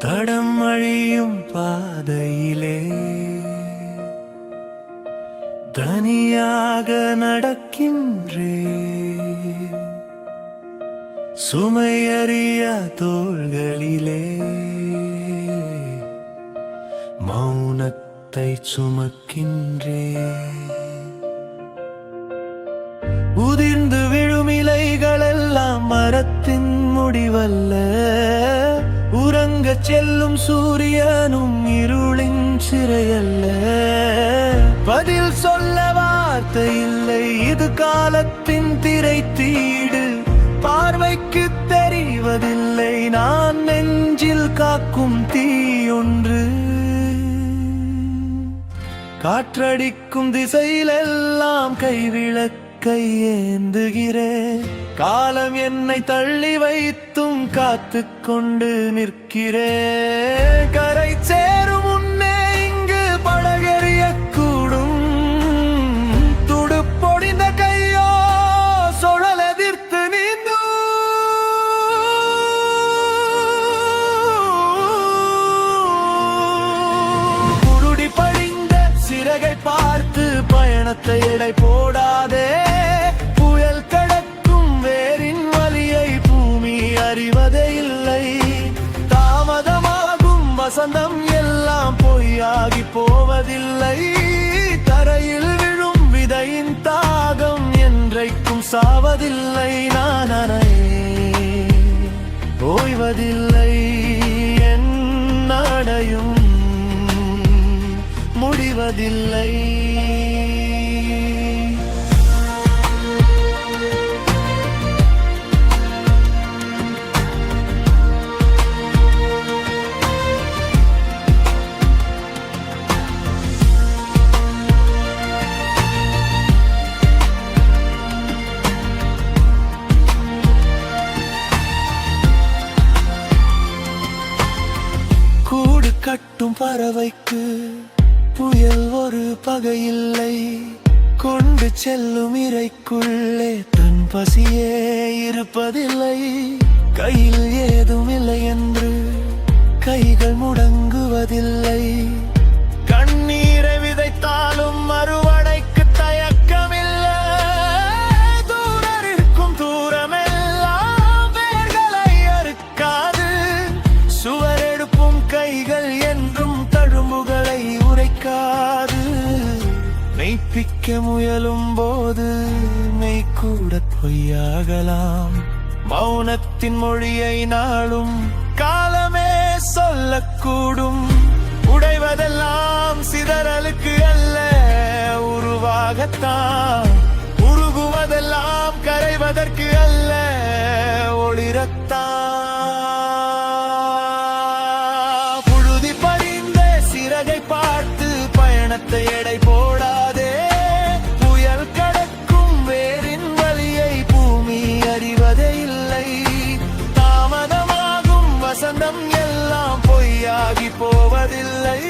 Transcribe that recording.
தடம் அழியும் பாதையிலே தனியாக நடக்கின்றே, சுமையறிய தோள்களிலே மௌனத்தை சுமக்கின்றே. உதிர்ந்து விழும் இலைகளெல்லாம் மரத்தின் முடிவல்ல, உறங்கச் செல்லும் சூரியனும் இருளின் சிறையல்ல. பதில் சொல்ல வார்த்தை இல்லை, இது காலத்தின் திரைத்தீடு. பார்வைக்கு தெரிவதில்லை, நான் நெஞ்சில் காக்கும் தீயொன்று. காற்றடிக்கும் திசையிலெல்லாம் கைவிளக்கை ஏந்துகிறேன். காலம் என்னை தள்ளி வைத்தும் காத்து கொண்டு நிற்கிறேன். கரை சேரும் முன்னே இங்கு படகெறியக்கூடும். துடுப்பொடிந்த கையோ சுழல் எதிர்த்து நீந்தும். குருடி படிந்த சிறகை பார்த்து பயணத்தை எடை போடாதே. புயல் கடக்கும் வேரின் வலியை பூமி அறிவதே இல்லை. தாமதமாகும் வசந்தம் எல்லாம் பொய்யாகி போவதில்லை. தரையில் விழும் விதையின் தாகம் என்றைக்கும் சாவதில்லை. நான் ஓய்வதில்லை, என் நடையும் முடிவதில்லை. கூடு கட்டும் பறவைக்கு புயல் ஒரு பகையில்லை. கொண்டு செல்லும் இறைக்குள்ளே தன் பசியே இருப்பதில்லை. கையில் ஏதும் இல்லை என்று கைகள் முடங்குவதில்லை. கண்ணீரை விதைத்தாலும் அறுவடைக்கு தயக்கமில்லை. தூரம் இருக்கும் தூரமெல்லாம் வேர்களை அறுக்காது. சுவர் எடுப்பும் கைகள் என்றும் தழும்புகளை உரைக்காது. மெய்ப்பிக்க முயலும் போது மெய்கூட பொய்யாகலாம். மௌனத்தின் மொழியை நாளும் காலமே சொல்லக்கூடும். உடைவதெல்லாம் சிதறலுக்கு அல்ல, உருவாகத்தான். உருகுவதெல்லாம் கரைவதற்கு அல்ல, ஒளிரத்தான். புழுதி பறிந்த சிறகை பார்த்து பயணத்தை எடை போடாதே. புயல் கடக்கும் வேரின் வலியை பூமி அறிவதே இல்லை. தாமதமாகும் வசந்தம் எல்லாம் பொய்யாகி போவதில்லை.